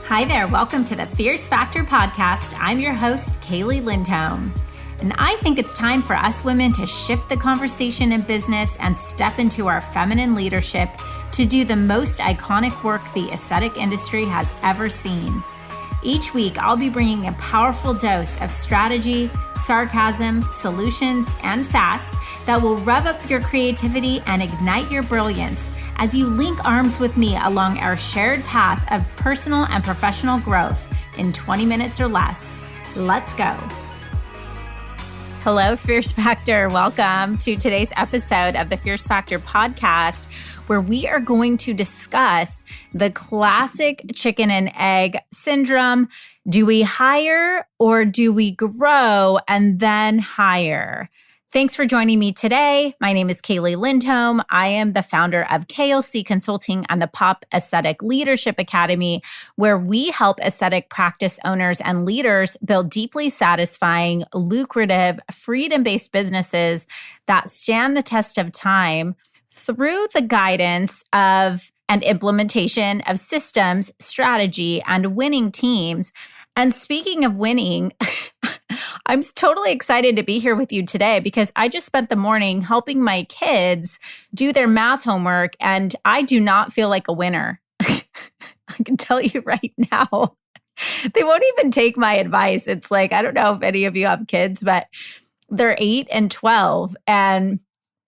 Hi there, welcome to the Fierce Factor podcast. I'm your host, Kaeli Lindholm. And I think it's time for us women to shift the conversation in business and step into our feminine leadership to do the most iconic work the aesthetic industry has ever seen. Each week, I'll be bringing a powerful dose of strategy, sarcasm, solutions, and sass that will rev up your creativity and ignite your brilliance as you link arms with me along our shared path of personal and professional growth in 20 minutes or less. Let's go. Hello, Fierce Factor. Welcome to today's episode of the Fierce Factor podcast, where we are going to discuss the classic chicken and egg syndrome. Do we hire or do we grow and then hire? Thanks for joining me today. My name is Kaeli Lindholm. I am the founder of KLC Consulting and the Pop Aesthetic Leadership Academy, where we help aesthetic practice owners and leaders build deeply satisfying, lucrative, freedom-based businesses that stand the test of time through the guidance of and implementation of systems, strategy, and winning teams. And speaking of winning, I'm totally excited to be here with you today because I just spent the morning helping my kids do their math homework, and I do not feel like a winner. I can tell you right now. They won't even take my advice. It's like, I don't know if any of you have kids, but they're 8 and 12, and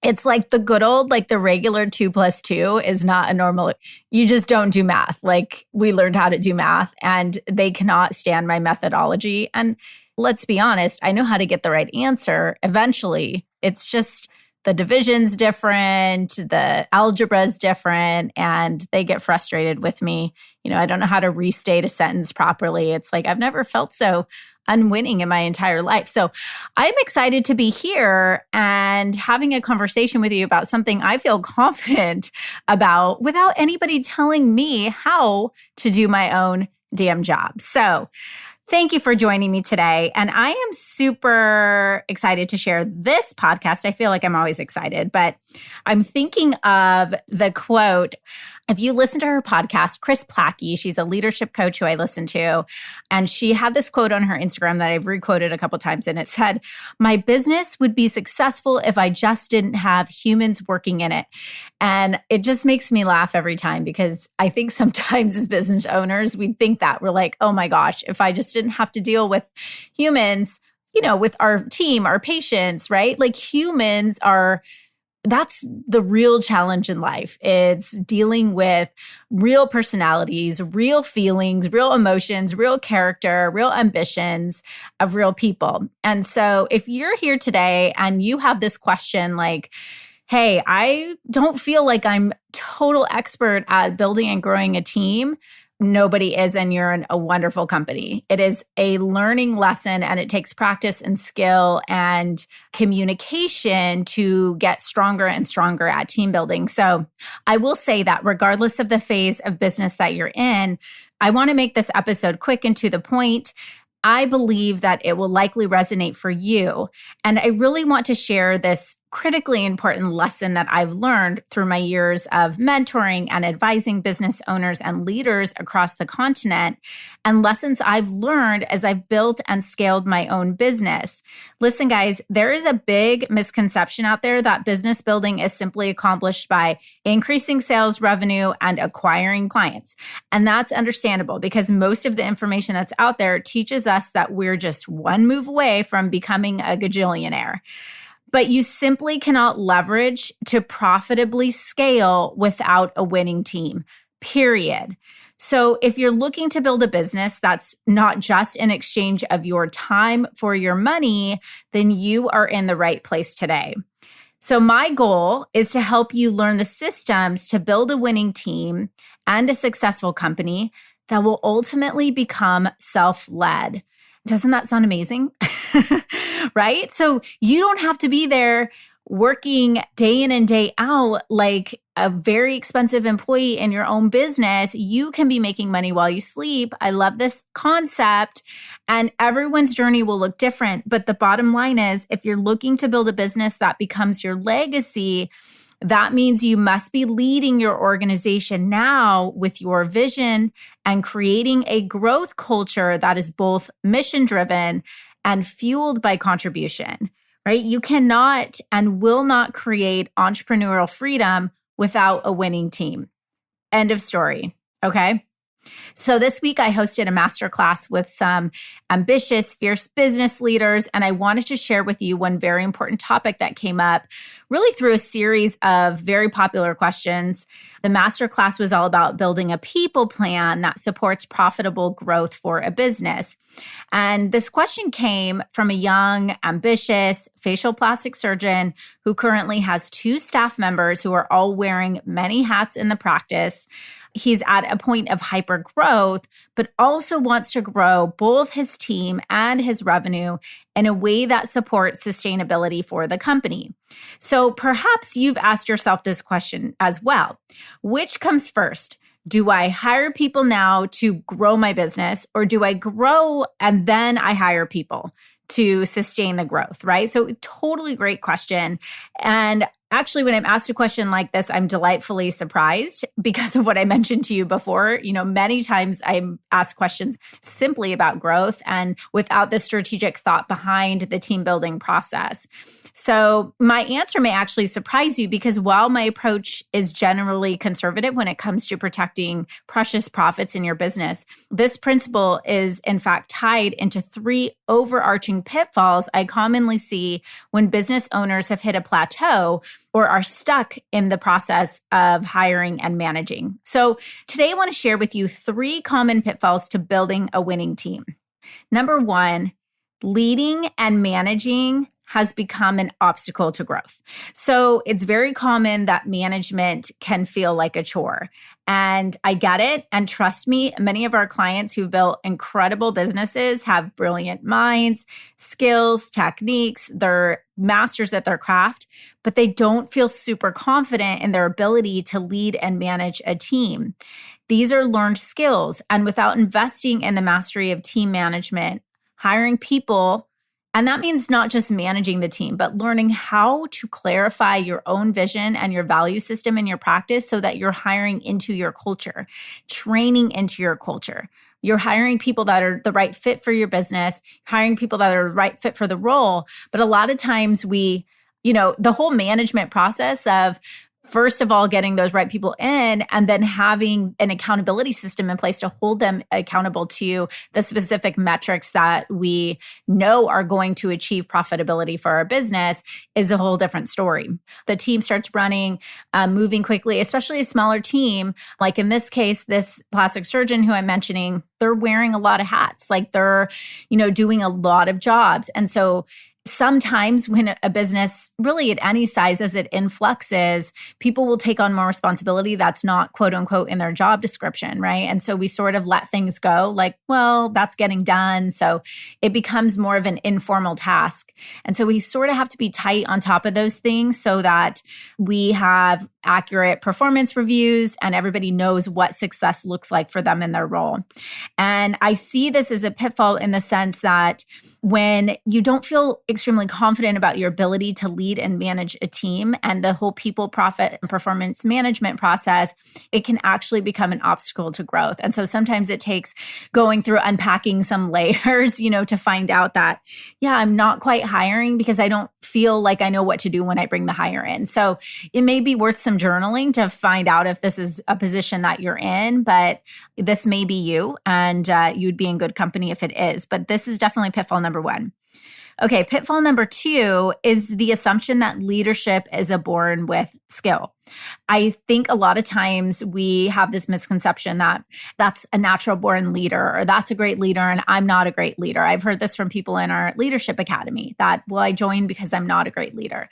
it's like the good old, like the regular 2 + 2 is not a normal, you just don't do math. Like we learned how to do math and they cannot stand my methodology. And let's be honest, I know how to get the right answer eventually. It's just the division's different, the algebra's different, and they get frustrated with me. You know, I don't know how to restate a sentence properly. It's like, I've never felt so unwinning in my entire life. So I'm excited to be here and having a conversation with you about something I feel confident about without anybody telling me how to do my own damn job. So thank you for joining me today. And I am super excited to share this podcast. I feel like I'm always excited, but I'm thinking of the quote. If you listen to her podcast, Chris Plackey, she's a leadership coach who I listen to, and she had this quote on her Instagram that I've requoted a couple times, and it said, "My business would be successful if I just didn't have humans working in it." And it just makes me laugh every time because I think sometimes as business owners, we think that we're like, oh my gosh, if I just didn't have to deal with humans, you know, with our team, our patients, right? Like humans are, that's the real challenge in life. It's dealing with real personalities, real feelings, real emotions, real character, real ambitions of real people. And so if you're here today and you have this question like, hey, I don't feel like I'm total expert at building and growing a team. Nobody is, and you're in a wonderful company. It is a learning lesson, and it takes practice and skill and communication to get stronger and stronger at team building. So I will say that regardless of the phase of business that you're in, I want to make this episode quick and to the point. I believe that it will likely resonate for you. And I really want to share this critically important lesson that I've learned through my years of mentoring and advising business owners and leaders across the continent, and lessons I've learned as I've built and scaled my own business. Listen, guys, there is a big misconception out there that business building is simply accomplished by increasing sales revenue and acquiring clients. And that's understandable because most of the information that's out there teaches us that we're just one move away from becoming a gajillionaire. But you simply cannot leverage to profitably scale without a winning team, period. So if you're looking to build a business that's not just an exchange of your time for your money, then you are in the right place today. So my goal is to help you learn the systems to build a winning team and a successful company that will ultimately become self-led. Doesn't that sound amazing? Right? So you don't have to be there working day in and day out like a very expensive employee in your own business. You can be making money while you sleep. I love this concept, and everyone's journey will look different. But the bottom line is, if you're looking to build a business that becomes your legacy, That means you must be leading your organization now with your vision and creating a growth culture that is both mission-driven and fueled by contribution, right? You cannot and will not create entrepreneurial freedom without a winning team. End of story, okay? So this week I hosted a masterclass with some ambitious, fierce business leaders, and I wanted to share with you one very important topic that came up really through a series of very popular questions. The masterclass was all about building a people plan that supports profitable growth for a business. And this question came from a young, ambitious facial plastic surgeon who currently has 2 staff members who are all wearing many hats in the practice. He's at a point of hyper growth, but also wants to grow both his team and his revenue in a way that supports sustainability for the company. So perhaps you've asked yourself this question as well. Which comes first? Do I hire people now to grow my business, or do I grow and then I hire people to sustain the growth, right? So totally great question. And actually, when I'm asked a question like this, I'm delightfully surprised because of what I mentioned to you before. Many times I'm asked questions simply about growth and without the strategic thought behind the team building process. So my answer may actually surprise you because while my approach is generally conservative when it comes to protecting precious profits in your business, this principle is in fact tied into 3 overarching pitfalls I commonly see when business owners have hit a plateau or are stuck in the process of hiring and managing. So today I want to share with you 3 common pitfalls to building a winning team. Number 1, leading and managing has become an obstacle to growth. So it's very common that management can feel like a chore. And I get it. And trust me, many of our clients who've built incredible businesses have brilliant minds, skills, techniques, they're masters at their craft, but they don't feel super confident in their ability to lead and manage a team. These are learned skills. And without investing in the mastery of team management, hiring people, and that means not just managing the team, but learning how to clarify your own vision and your value system in your practice so that you're hiring into your culture, training into your culture. You're hiring people that are the right fit for your business, hiring people that are the right fit for the role. But a lot of times the whole management process of first of all, getting those right people in and then having an accountability system in place to hold them accountable to the specific metrics that we know are going to achieve profitability for our business is a whole different story. The team starts running, moving quickly, especially a smaller team. Like in this case, this plastic surgeon who I'm mentioning, they're wearing a lot of hats, like they're, doing a lot of jobs. And so sometimes when a business, really at any size as it influxes, people will take on more responsibility that's not quote unquote in their job description, right? And so we sort of let things go like, well, that's getting done. So it becomes more of an informal task. And so we sort of have to be tight on top of those things so that we have accurate performance reviews and everybody knows what success looks like for them in their role. And I see this as a pitfall in the sense that when you don't feel extremely confident about your ability to lead and manage a team and the whole people, profit, and performance management process, it can actually become an obstacle to growth. And so sometimes it takes going through unpacking some layers, to find out that, yeah, I'm not quite hiring because I don't feel like I know what to do when I bring the hire in. So it may be worth some journaling to find out if this is a position that you're in, but this may be you and you'd be in good company if it is. But this is definitely pitfall number 1. Okay, pitfall number 2 is the assumption that leadership is a born with skill. I think a lot of times we have this misconception that that's a natural born leader or that's a great leader and I'm not a great leader. I've heard this from people in our leadership academy that, well, I joined because I'm not a great leader.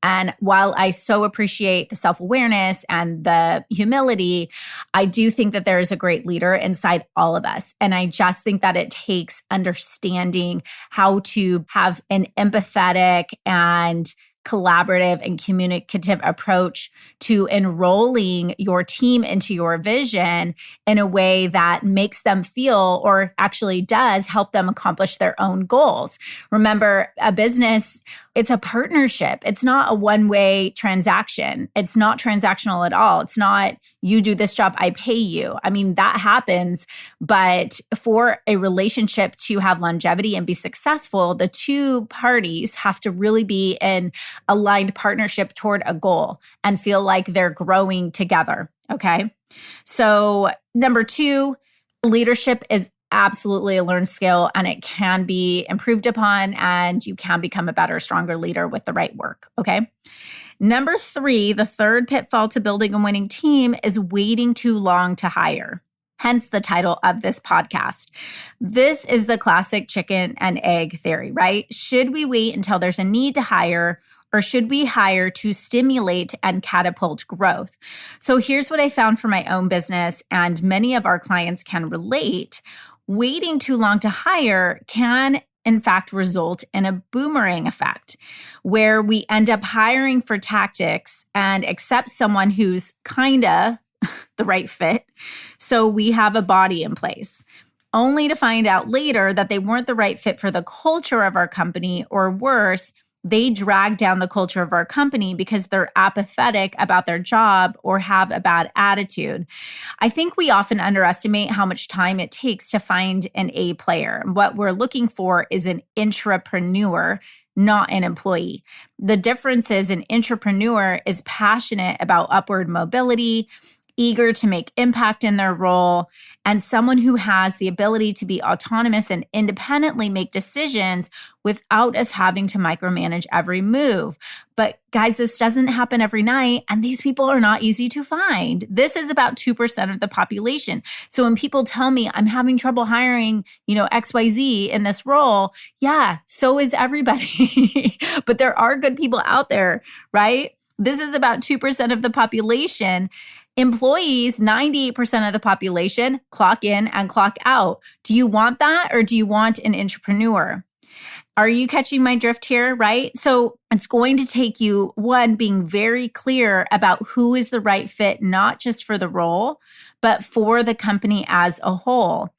And while I so appreciate the self-awareness and the humility, I do think that there is a great leader inside all of us. And I just think that it takes understanding how to have an empathetic and collaborative and communicative approach to enrolling your team into your vision in a way that makes them feel, or actually does help them accomplish their own goals. Remember, a business It's a partnership. It's not a one-way transaction. It's not transactional at all. It's not you do this job, I pay you. I mean, that happens, but for a relationship to have longevity and be successful, the two parties have to really be in aligned partnership toward a goal and feel like they're growing together, okay? So number 2, leadership is absolutely a learned skill, and it can be improved upon, and you can become a better, stronger leader with the right work, okay? Number 3, the third pitfall to building a winning team is waiting too long to hire. Hence the title of this podcast. This is the classic chicken and egg theory, right? Should we wait until there's a need to hire, or should we hire to stimulate and catapult growth? So here's what I found for my own business, and many of our clients can relate. Waiting too long to hire can, in fact, result in a boomerang effect where we end up hiring for tactics and accept someone who's kinda the right fit. So we have a body in place, only to find out later that they weren't the right fit for the culture of our company, or worse, they drag down the culture of our company because they're apathetic about their job or have a bad attitude. I think we often underestimate how much time it takes to find an A player. What we're looking for is an intrapreneur, not an employee. The difference is an intrapreneur is passionate about upward mobility, eager to make impact in their role, and someone who has the ability to be autonomous and independently make decisions without us having to micromanage every move. But guys, this doesn't happen every night, and these people are not easy to find. This is about 2% of the population. So when people tell me I'm having trouble hiring, XYZ in this role, yeah, so is everybody. But there are good people out there, right? This is about 2% of the population. Employees, 98% of the population, clock in and clock out. Do you want that, or do you want an entrepreneur? Are you catching my drift here, right? So it's going to take you, one, being very clear about who is the right fit, not just for the role, but for the company as a whole.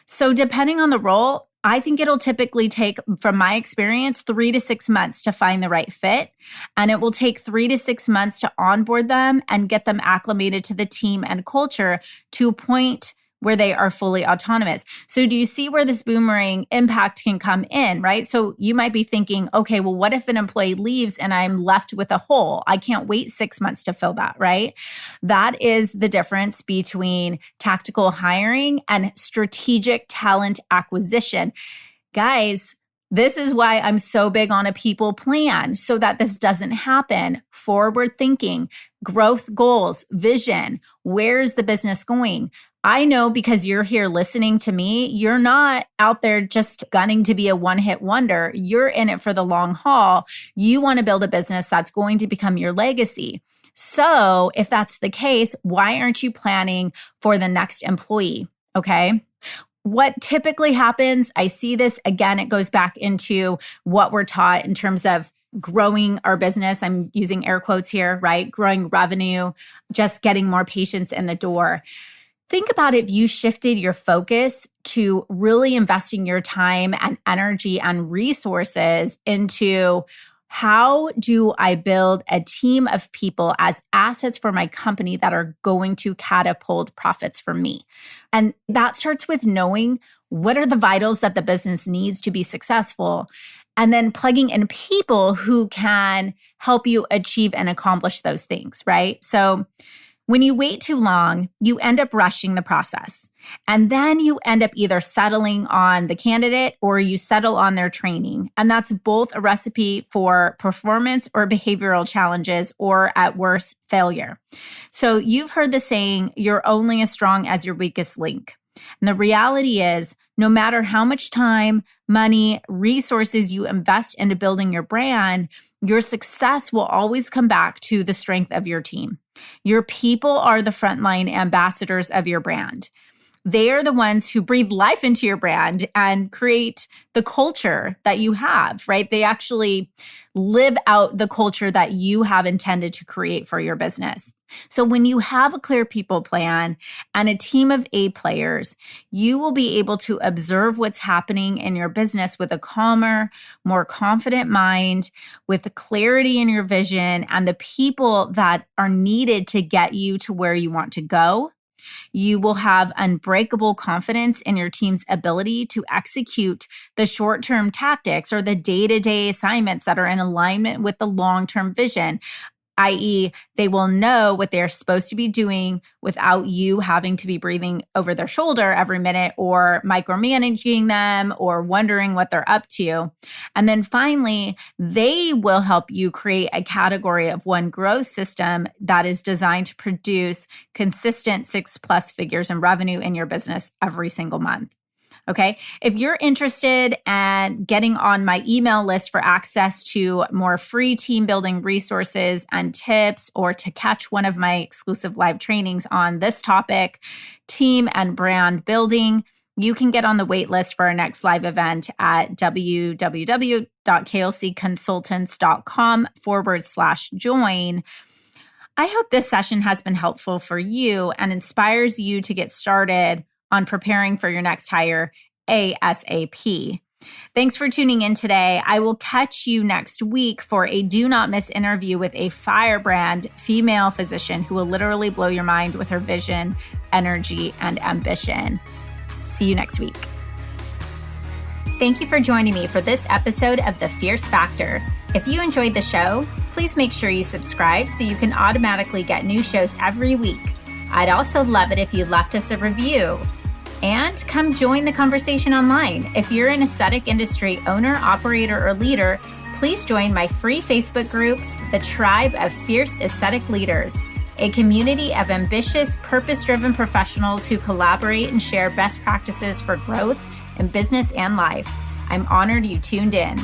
So depending on the role, I think it'll typically take, from my experience, 3 to 6 months to find the right fit. And it will take 3 to 6 months to onboard them and get them acclimated to the team and culture to a point where they are fully autonomous. So do you see where this boomerang impact can come in, right? So you might be thinking, okay, well, what if an employee leaves and I'm left with a hole? I can't wait 6 months to fill that, right? That is the difference between tactical hiring and strategic talent acquisition. Guys, this is why I'm so big on a people plan, so that this doesn't happen. Forward thinking, growth goals, vision. Where's the business going? I know, because you're here listening to me, you're not out there just gunning to be a one-hit wonder. You're in it for the long haul. You want to build a business that's going to become your legacy. So if that's the case, why aren't you planning for the next employee? Okay. What typically happens, I see this again, it goes back into what we're taught in terms of growing our business. I'm using air quotes here, right? Growing revenue, just getting more patients in the door. Think about if you shifted your focus to really investing your time and energy and resources into how do I build a team of people as assets for my company that are going to catapult profits for me. And that starts with knowing what are the vitals that the business needs to be successful, and then plugging in people who can help you achieve and accomplish those things, right? So when you wait too long, you end up rushing the process. And then you end up either settling on the candidate or you settle on their training. And that's both a recipe for performance or behavioral challenges, or at worst, failure. So you've heard the saying, you're only as strong as your weakest link. And the reality is, no matter how much time, money, resources you invest into building your brand, your success will always come back to the strength of your team. Your people are the frontline ambassadors of your brand. They are the ones who breathe life into your brand and create the culture that you have, right? They actually live out the culture that you have intended to create for your business. So when you have a clear people plan and a team of A players, you will be able to observe what's happening in your business with a calmer, more confident mind, with clarity in your vision and the people that are needed to get you to where you want to go. You will have unbreakable confidence in your team's ability to execute the short-term tactics or the day-to-day assignments that are in alignment with the long-term vision, i.e., they will know what they're supposed to be doing without you having to be breathing over their shoulder every minute or micromanaging them or wondering what they're up to. And then finally, they will help you create a category of one growth system that is designed to produce consistent 6+ figures in revenue in your business every single month. Okay. If you're interested in getting on my email list for access to more free team building resources and tips, or to catch one of my exclusive live trainings on this topic, team and brand building, you can get on the wait list for our next live event at www.kaelcconsultants.com/join. I hope this session has been helpful for you and inspires you to get started on preparing for your next hire ASAP. Thanks for tuning in today. I will catch you next week for a do not miss interview with a firebrand female physician who will literally blow your mind with her vision, energy, and ambition. See you next week. Thank you for joining me for this episode of The Fierce Factor. If you enjoyed the show, please make sure you subscribe so you can automatically get new shows every week. I'd also love it if you left us a review. And come join the conversation online. If you're an aesthetic industry owner, operator, or leader, please join my free Facebook group, The Tribe of Fierce Aesthetic Leaders, a community of ambitious, purpose-driven professionals who collaborate and share best practices for growth in business and life. I'm honored you tuned in.